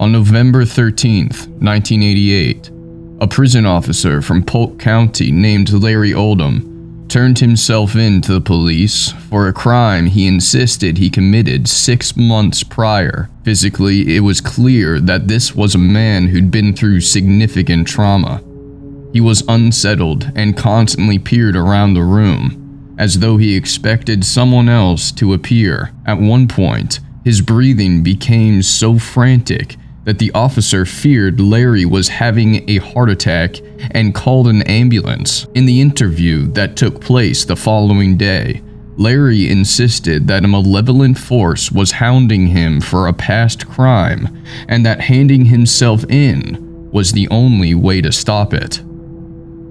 On November 13th, 1988, a prison officer from Polk County named Larry Oldham turned himself in to the police for a crime he insisted he committed 6 months prior. Physically, it was clear that this was a man who'd been through significant trauma. He was unsettled and constantly peered around the room, as though he expected someone else to appear. At one point, his breathing became so frantic that the officer feared Larry was having a heart attack and called an ambulance. In the interview that took place the following day, Larry insisted that a malevolent force was hounding him for a past crime and that handing himself in was the only way to stop it.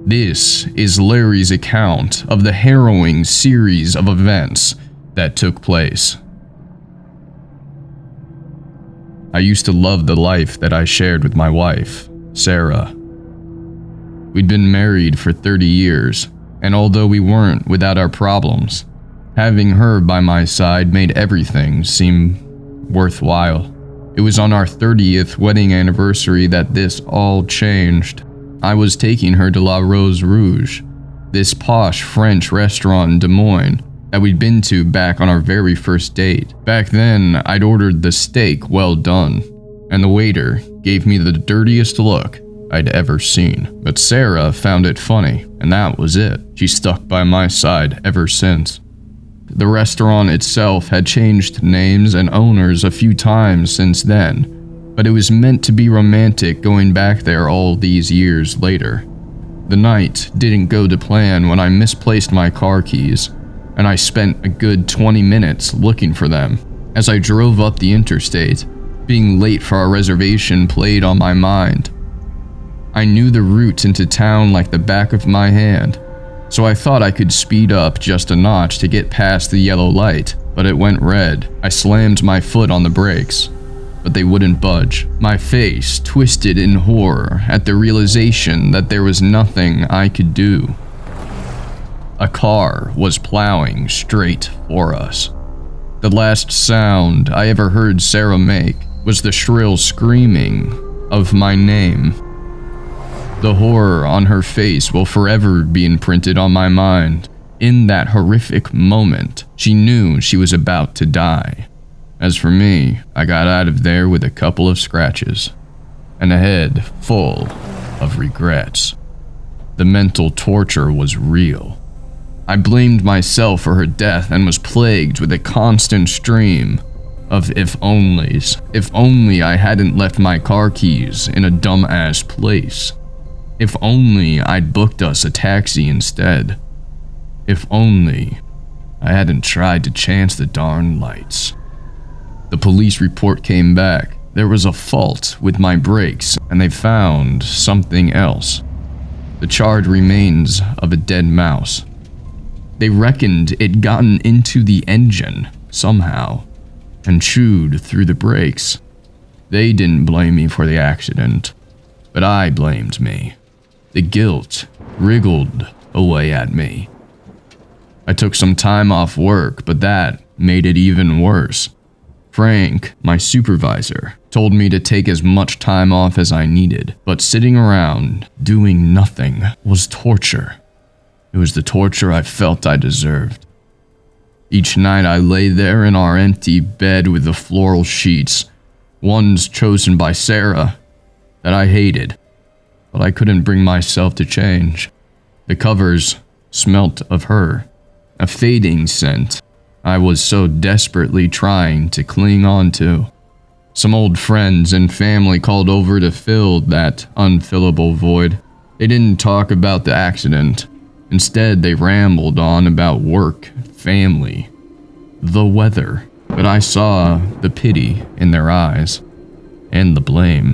This is Larry's account of the harrowing series of events that took place. I used to love the life that I shared with my wife, Sarah. We'd been married for 30 years, and although we weren't without our problems, having her by my side made everything seem worthwhile. It was on our 30th wedding anniversary that this all changed. I was taking her to La Rose Rouge, this posh French restaurant in Des Moines that we'd been to back on our very first date. Back then, I'd ordered the steak well done, and the waiter gave me the dirtiest look I'd ever seen. But Sarah found it funny, and that was it. She stuck by my side ever since. The restaurant itself had changed names and owners a few times since then, but it was meant to be romantic going back there all these years later. The night didn't go to plan when I misplaced my car keys, and I spent a good 20 minutes looking for them. As I drove up the interstate, being late for our reservation played on my mind. I knew the route into town like the back of my hand, so I thought I could speed up just a notch to get past the yellow light, but it went red. I slammed my foot on the brakes, but they wouldn't budge. My face twisted in horror at the realization that there was nothing I could do. A car was plowing straight for us. The last sound I ever heard Sarah make was the shrill screaming of my name. The horror on her face will forever be imprinted on my mind. In that horrific moment, she knew she was about to die. As for me, I got out of there with a couple of scratches and a head full of regrets. The mental torture was real. I blamed myself for her death and was plagued with a constant stream of if-onlys. If only I hadn't left my car keys in a dumbass place. If only I'd booked us a taxi instead. If only I hadn't tried to chance the darn lights. The police report came back. There was a fault with my brakes, and they found something else. The charred remains of a dead mouse. They reckoned it'd gotten into the engine somehow and chewed through the brakes. They didn't blame me for the accident, but I blamed me. The guilt wriggled away at me. I took some time off work, but that made it even worse. Frank, my supervisor, told me to take as much time off as I needed, but sitting around doing nothing was torture. It was the torture I felt I deserved. Each night I lay there in our empty bed with the floral sheets, ones chosen by Sarah, that I hated, but I couldn't bring myself to change. The covers smelt of her, a fading scent I was so desperately trying to cling on to. Some old friends and family called over to fill that unfillable void. They didn't talk about the accident. Instead, they rambled on about work, family, the weather. But I saw the pity in their eyes, and the blame.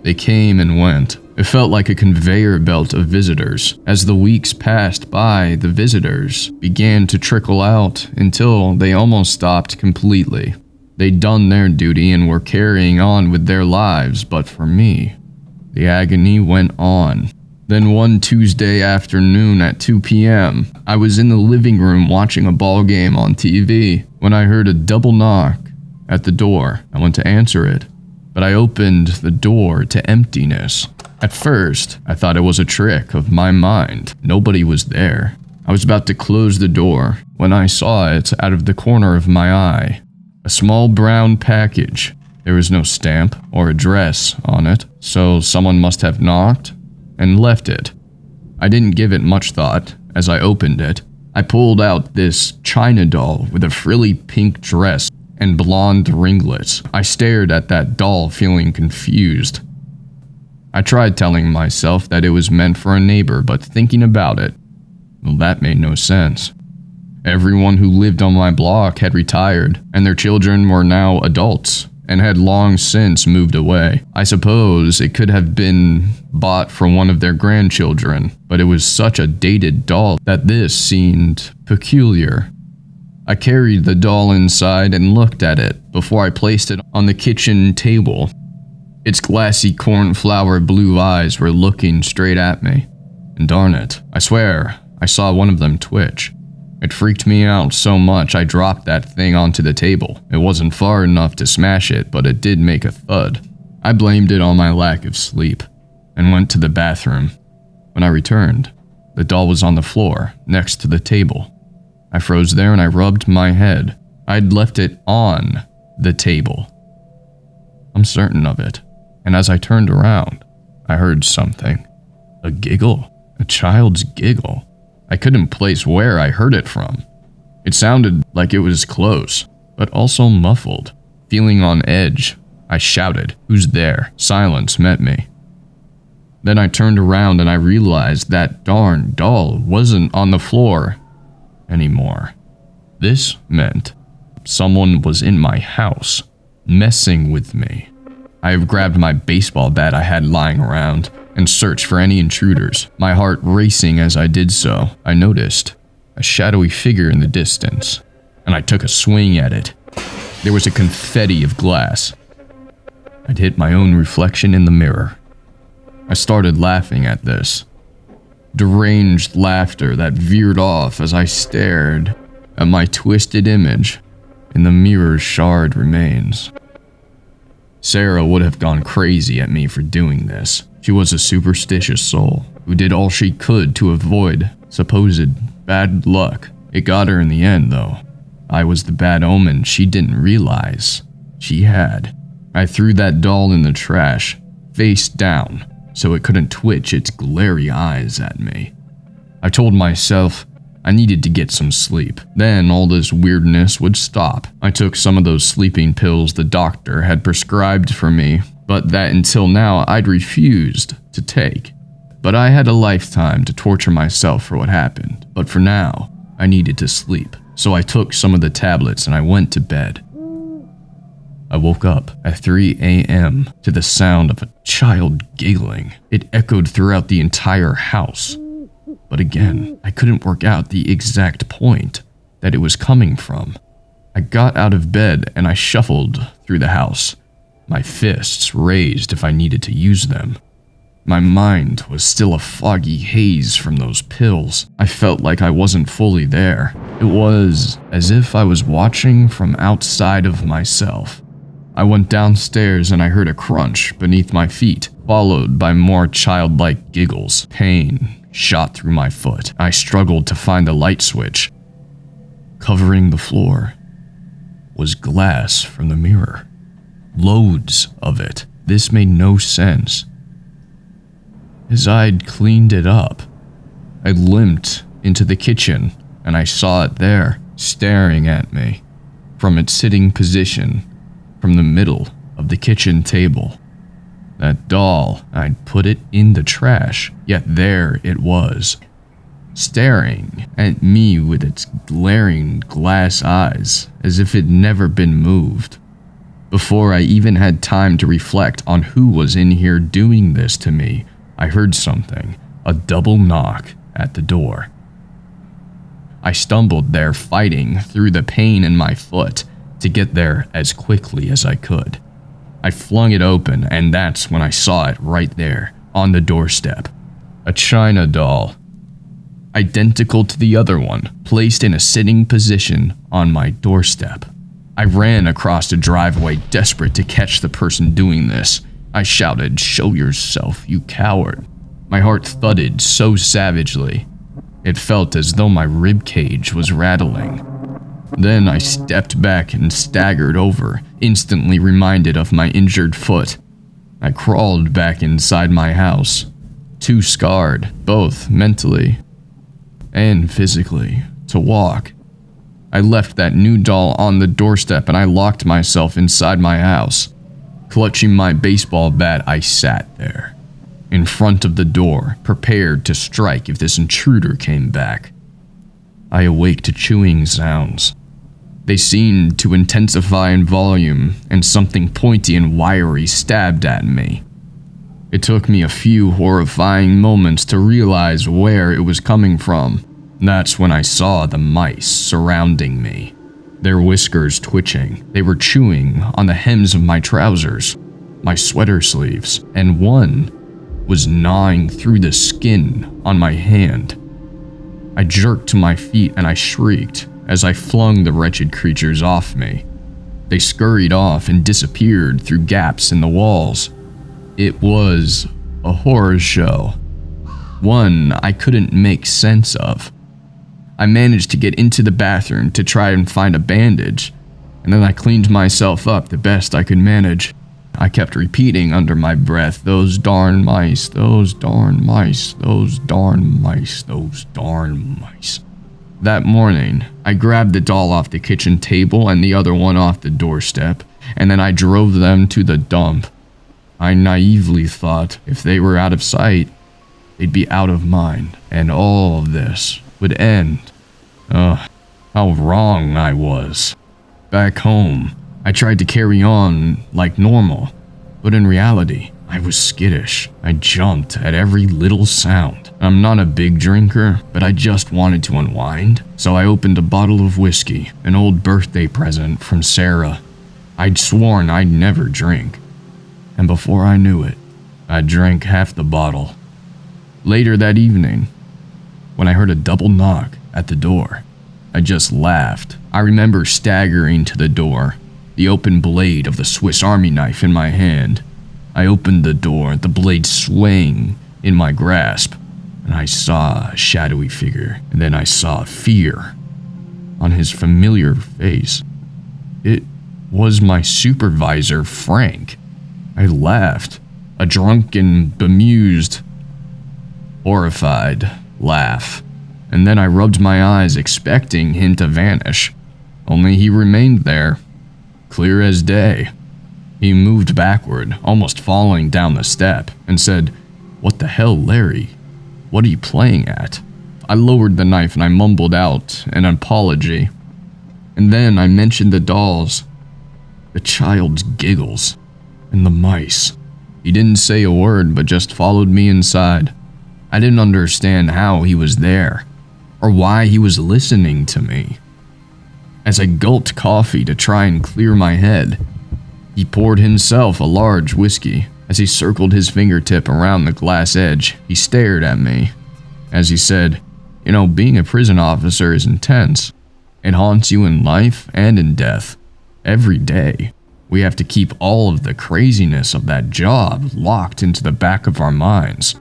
They came and went. It felt like a conveyor belt of visitors. As the weeks passed by, the visitors began to trickle out until they almost stopped completely. They'd done their duty and were carrying on with their lives, but for me, the agony went on. Then one Tuesday afternoon at 2 p.m., I was in the living room watching a ball game on TV when I heard a double knock at the door. I went to answer it, but I opened the door to emptiness. At first, I thought it was a trick of my mind. Nobody was there. I was about to close the door when I saw it out of the corner of my eye. A small brown package. There was no stamp or address on it, so someone must have knocked and left it. I didn't give it much thought as I opened it. I pulled out this China doll with a frilly pink dress and blonde ringlets. I stared at that doll, feeling confused. I tried telling myself that it was meant for a neighbor, but thinking about it, well, that made no sense. Everyone who lived on my block had retired, and their children were now adults and had long since moved away. I suppose it could have been bought from one of their grandchildren, but it was such a dated doll that this seemed peculiar. I carried the doll inside and looked at it before I placed it on the kitchen table. Its glassy cornflower blue eyes were looking straight at me. And darn it, I swear, I saw one of them twitch. It freaked me out so much I dropped that thing onto the table. It wasn't far enough to smash it, but it did make a thud. I blamed it on my lack of sleep and went to the bathroom. When I returned, the doll was on the floor next to the table. I froze there and I rubbed my head. I'd left it on the table. I'm certain of it. And as I turned around, I heard something. A giggle. A child's giggle. I couldn't place where I heard it from. It sounded like it was close, but also muffled. Feeling on edge, I shouted, "Who's there?" Silence met me. Then I turned around and I realized that darn doll wasn't on the floor anymore. This meant someone was in my house, messing with me. I grabbed my baseball bat I had lying around and searched for any intruders, my heart racing as I did so. I noticed a shadowy figure in the distance, and I took a swing at it. There was a confetti of glass. I'd hit my own reflection in the mirror. I started laughing at this. Deranged laughter that veered off as I stared at my twisted image in the mirror's shard remains. Sarah would have gone crazy at me for doing this. She was a superstitious soul who did all she could to avoid supposed bad luck. It got her in the end, though. I was the bad omen she didn't realize she had. I threw that doll in the trash, face down, so it couldn't twitch its glary eyes at me. I told myself I needed to get some sleep. Then all this weirdness would stop. I took some of those sleeping pills the doctor had prescribed for me, but that until now I'd refused to take. But I had a lifetime to torture myself for what happened. But for now, I needed to sleep. So I took some of the tablets and I went to bed. I woke up at 3 a.m. to the sound of a child giggling. It echoed throughout the entire house. But again, I couldn't work out the exact point that it was coming from. I got out of bed and I shuffled through the house, my fists raised if I needed to use them. My mind was still a foggy haze from those pills. I felt like I wasn't fully there. It was as if I was watching from outside of myself. I went downstairs and I heard a crunch beneath my feet, followed by more childlike giggles. Pain shot through my foot. I struggled to find the light switch. Covering the floor was glass from the mirror. Loads of it. This made no sense. As I'd cleaned it up, I limped into the kitchen and I saw it there, staring at me from its sitting position from the middle of the kitchen table. That doll, I'd put it in the trash, yet there it was, staring at me with its glaring glass eyes as if it'd never been moved. Before I even had time to reflect on who was in here doing this to me, I heard something, a double knock at the door. I stumbled there, fighting through the pain in my foot to get there as quickly as I could. I flung it open, and that's when I saw it right there, on the doorstep. A China doll, identical to the other one, placed in a sitting position on my doorstep. I ran across the driveway, desperate to catch the person doing this. I shouted, "Show yourself, you coward." My heart thudded so savagely. It felt as though my rib cage was rattling. Then I stepped back and staggered over, instantly reminded of my injured foot. I crawled back inside my house, too scarred, both mentally and physically, to walk. I left that new doll on the doorstep and I locked myself inside my house. Clutching my baseball bat, I sat there, in front of the door, prepared to strike if this intruder came back. I awake to chewing sounds. They seemed to intensify in volume, and something pointy and wiry stabbed at me. It took me a few horrifying moments to realize where it was coming from. That's when I saw the mice surrounding me, their whiskers twitching. They were chewing on the hems of my trousers, my sweater sleeves, and one was gnawing through the skin on my hand. I jerked to my feet and I shrieked as I flung the wretched creatures off me. They scurried off and disappeared through gaps in the walls. It was a horror show, one I couldn't make sense of. I managed to get into the bathroom to try and find a bandage, and then I cleaned myself up the best I could manage. I kept repeating under my breath, "Those darn mice, those darn mice, those darn mice, those darn mice." That morning, I grabbed the doll off the kitchen table and the other one off the doorstep, and then I drove them to the dump. I naively thought if they were out of sight, they'd be out of mind, and all of this would end. Ugh, how wrong I was. Back home, I tried to carry on like normal, but in reality, I was skittish. I jumped at every little sound. I'm not a big drinker, but I just wanted to unwind, so I opened a bottle of whiskey, an old birthday present from Sarah. I'd sworn I'd never drink, and before I knew it, I drank half the bottle. Later that evening, when I heard a double knock at the door, I just laughed. I remember staggering to the door, the open blade of the Swiss Army knife in my hand. I opened the door, the blade swaying in my grasp, and I saw a shadowy figure, and then I saw fear on his familiar face. It was my supervisor, Frank. I laughed, a drunken, bemused, horrified laugh, and then I rubbed my eyes expecting him to vanish, only he remained there, clear as day. He moved backward, almost falling down the step, and said, "What the hell, Larry? What are you playing at?" I lowered the knife and I mumbled out an apology. And then I mentioned the dolls, the child's giggles, and the mice. He didn't say a word, but just followed me inside. I didn't understand how he was there, or why he was listening to me. As I gulped coffee to try and clear my head, he poured himself a large whiskey. As he circled his fingertip around the glass edge, he stared at me. As he said, "You know, being a prison officer is intense. It haunts you in life and in death. Every day, we have to keep all of the craziness of that job locked into the back of our minds.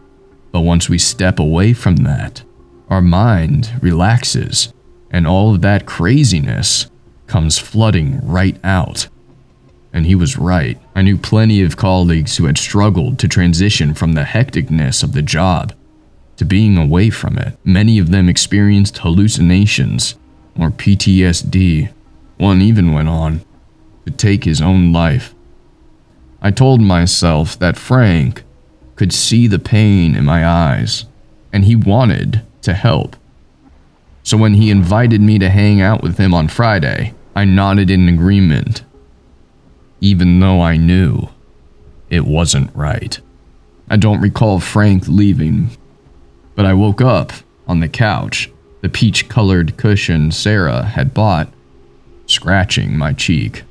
But once we step away from that, our mind relaxes, and all of that craziness comes flooding right out." And he was right. I knew plenty of colleagues who had struggled to transition from the hecticness of the job to being away from it. Many of them experienced hallucinations or PTSD. One even went on to take his own life. I told myself that Frank could see the pain in my eyes, and he wanted to help. So when he invited me to hang out with him on Friday, I nodded in agreement, even though I knew it wasn't right. I don't recall Frank leaving, but I woke up on the couch, the peach-colored cushion Sarah had bought, scratching my cheek.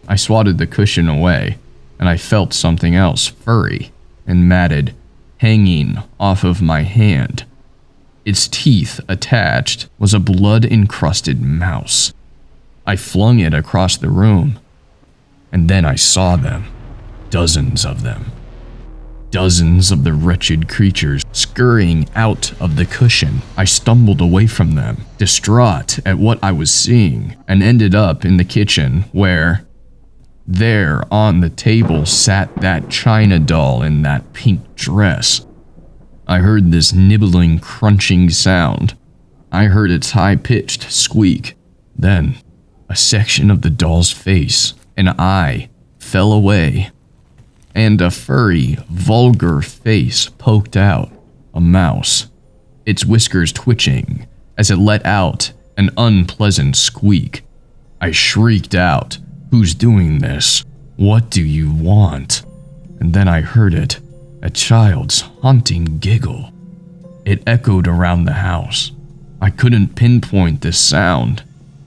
I swatted the cushion away, and I felt something else furry and matted hanging off of my hand. Its teeth attached was a blood-encrusted mouse. I flung it across the room, and then I saw them. Dozens of them. Dozens of the wretched creatures scurrying out of the cushion. I stumbled away from them, distraught at what I was seeing, and ended up in the kitchen where, there on the table, sat that China doll in that pink dress. I heard this nibbling, crunching sound. I heard its high-pitched squeak. Then, a section of the doll's face, an eye, fell away, and a furry, vulgar face poked out, a mouse, its whiskers twitching as it let out an unpleasant squeak. I shrieked out, "Who's doing this? What do you want?" And then I heard it, a child's haunting giggle. It echoed around the house. I couldn't pinpoint this sound.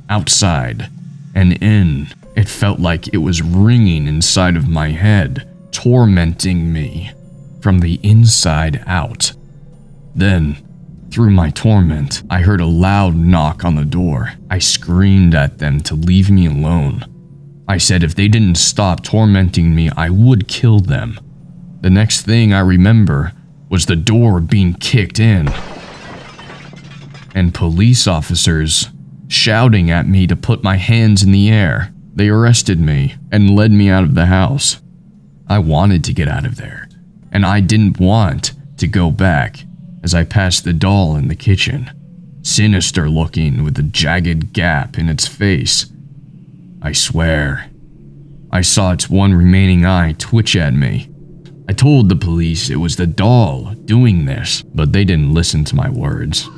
Outside and in, it felt like it was ringing inside of my head, tormenting me from the inside out. Then, through my torment, I heard a loud knock on the door. I screamed at them to leave me alone. I said if they didn't stop tormenting me, I would kill them. The next thing I remember was the door being kicked in, and police officers shouting at me to put my hands in the air. They arrested me and led me out of the house. I wanted to get out of there, and I didn't want to go back as I passed the doll in the kitchen, sinister looking with a jagged gap in its face. I swear, I saw its one remaining eye twitch at me. I told the police it was the doll doing this, but they didn't listen to my words.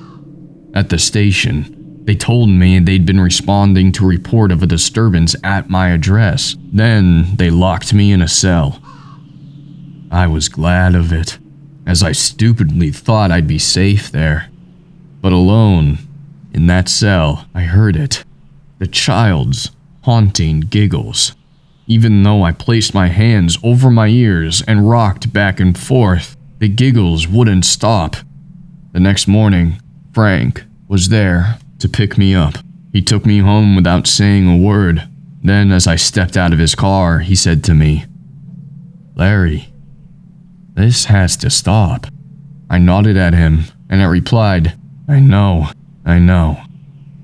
At the station, they told me they'd been responding to a report of a disturbance at my address. Then they locked me in a cell. I was glad of it, as I stupidly thought I'd be safe there. But alone, in that cell, I heard it. The child's haunting giggles. Even though I placed my hands over my ears and rocked back and forth, the giggles wouldn't stop. The next morning, Frank was there to pick me up. He took me home without saying a word. Then, as I stepped out of his car, he said to me, "Larry, this has to stop." I nodded at him, and I replied, I know.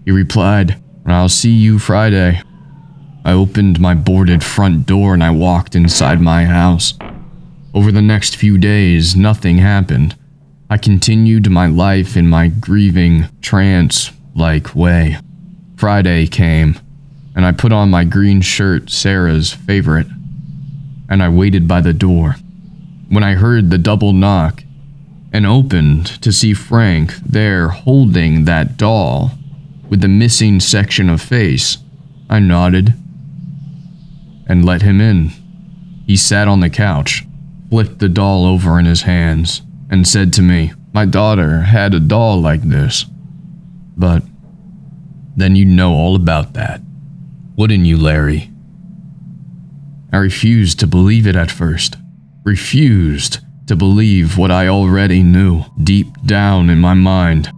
He replied, "I'll see you Friday." I opened my boarded front door and I walked inside my house. Over the next few days, nothing happened. I continued my life in my grieving, trance-like way. Friday came, and I put on my green shirt, Sarah's favorite, and I waited by the door. When I heard the double knock and opened to see Frank there holding that doll with the missing section of face, I nodded and let him in. He sat on the couch, flipped the doll over in his hands, and said to me, "My daughter had a doll like this." But then you'd know all about that, wouldn't you, Larry? I refused to believe it at first. Refused to believe what I already knew deep down in my mind.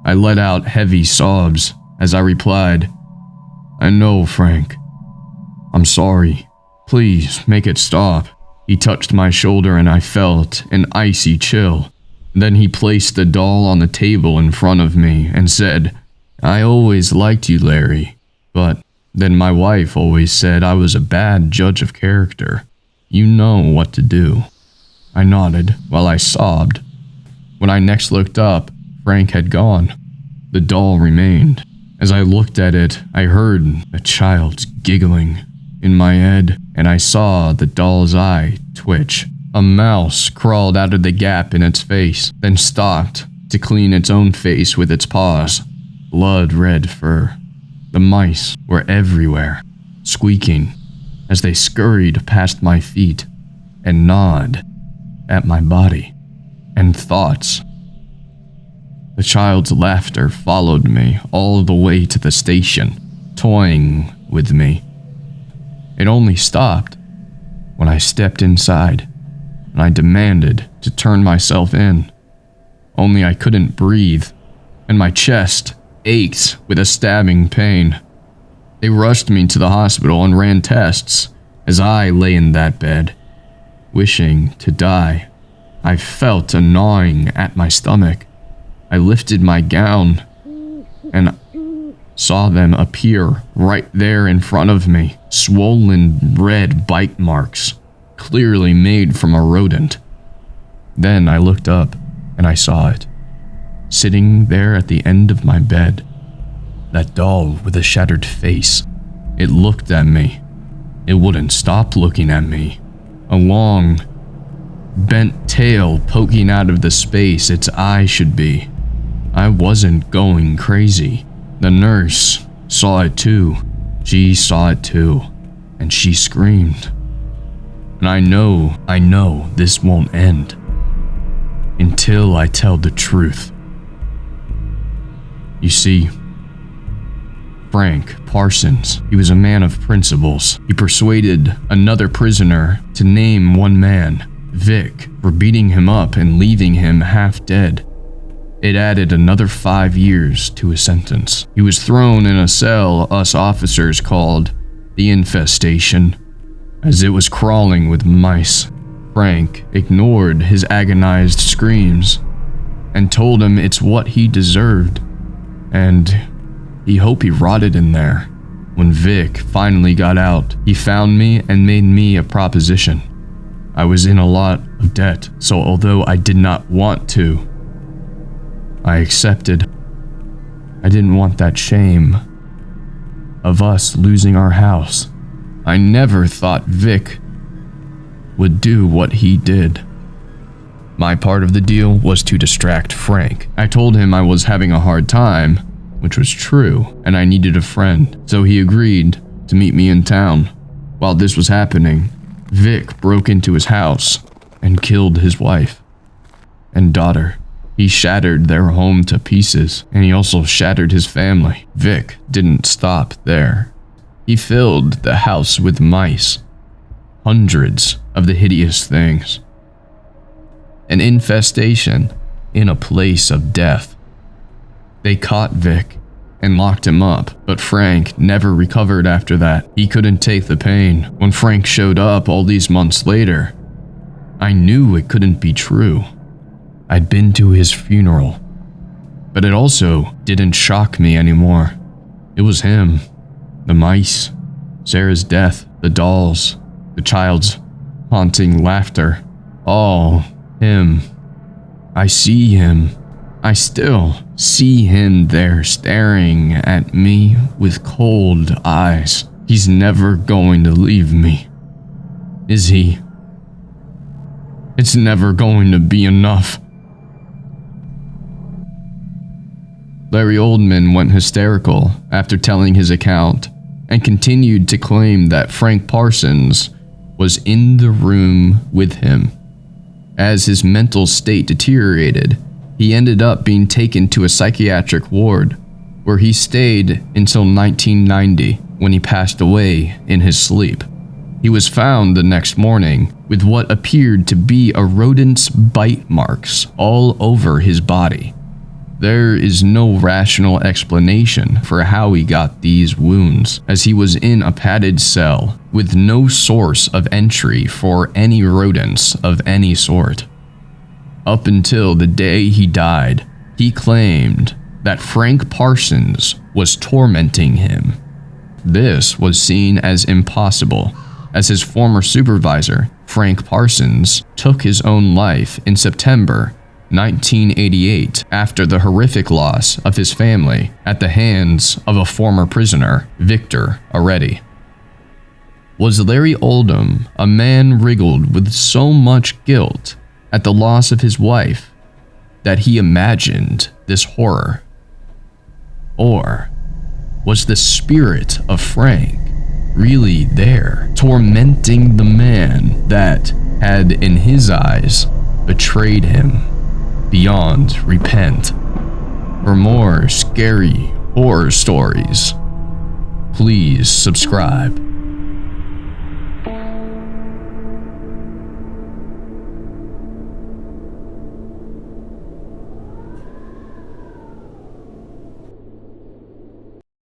I let out heavy sobs as I replied, "I know, Frank. I'm sorry. Please make it stop." He touched my shoulder and I felt an icy chill. Then he placed the doll on the table in front of me and said, "I always liked you, Larry, but then my wife always said I was a bad judge of character. You know what to do." I nodded while I sobbed. When I next looked up, Frank had gone. The doll remained. As I looked at it, I heard a child's giggling in my head, and I saw the doll's eye twitch. A mouse crawled out of the gap in its face, then stopped to clean its own face with its paws. Blood-red fur. The mice were everywhere, squeaking as they scurried past my feet and gnawed at my body and thoughts. The child's laughter followed me all the way to the station, toying with me. It only stopped when I stepped inside, and I demanded to turn myself in. Only I couldn't breathe, and my chest ached with a stabbing pain. They rushed me to the hospital and ran tests. As I lay in that bed, wishing to die, I felt a gnawing at my stomach. I lifted my gown and saw them appear right there in front of me. Swollen red bite marks, clearly made from a rodent. Then I looked up and I saw it, sitting there at the end of my bed. That doll with a shattered face. It looked at me. It wouldn't stop looking at me. A long, bent tail poking out of the space its eye should be. I wasn't going crazy. The nurse saw it too. She saw it too, and she screamed. And I know this won't end until I tell the truth. You see, Frank Parsons, he was a man of principles. He persuaded another prisoner to name one man, Vic, for beating him up and leaving him half dead. It added another 5 years to his sentence. He was thrown in a cell us officers called the infestation, as it was crawling with mice. Frank ignored his agonized screams and told him it's what he deserved, and he hoped he rotted in there. When Vic finally got out, he found me and made me a proposition. I was in a lot of debt, so although I did not want to, I accepted. I didn't want that shame of us losing our house. I never thought Vic would do what he did. My part of the deal was to distract Frank. I told him I was having a hard time, which was true, and I needed a friend, so he agreed to meet me in town. While this was happening, Vic broke into his house and killed his wife and daughter. He shattered their home to pieces, and he also shattered his family. Vic didn't stop there. He filled the house with mice, hundreds of the hideous things. An infestation in a place of death. They caught Vic and locked him up, but Frank never recovered after that. He couldn't take the pain. When Frank showed up all these months later, I knew it couldn't be true. I'd been to his funeral, but it also didn't shock me anymore. It was him, the mice, Sarah's death, the dolls, the child's haunting laughter, all him. I see him. I still see him there staring at me with cold eyes. He's never going to leave me, is he? It's never going to be enough. Larry Oldham went hysterical after telling his account and continued to claim that Frank Parsons was in the room with him. As his mental state deteriorated, he ended up being taken to a psychiatric ward, where he stayed until 1990 when he passed away in his sleep. He was found the next morning with what appeared to be a rodent's bite marks all over his body. There is no rational explanation for how he got these wounds, as he was in a padded cell with no source of entry for any rodents of any sort. Up until the day he died, he claimed that Frank Parsons was tormenting him. This was seen as impossible, as his former supervisor, Frank Parsons, took his own life in September 1988 after the horrific loss of his family at the hands of a former prisoner, Victor Aretti. Was Larry Oldham a man riddled with so much guilt at the loss of his wife that he imagined this horror? Or was the spirit of Frank really there, tormenting the man that had, in his eyes, betrayed him beyond repent? For more scary horror stories, please subscribe.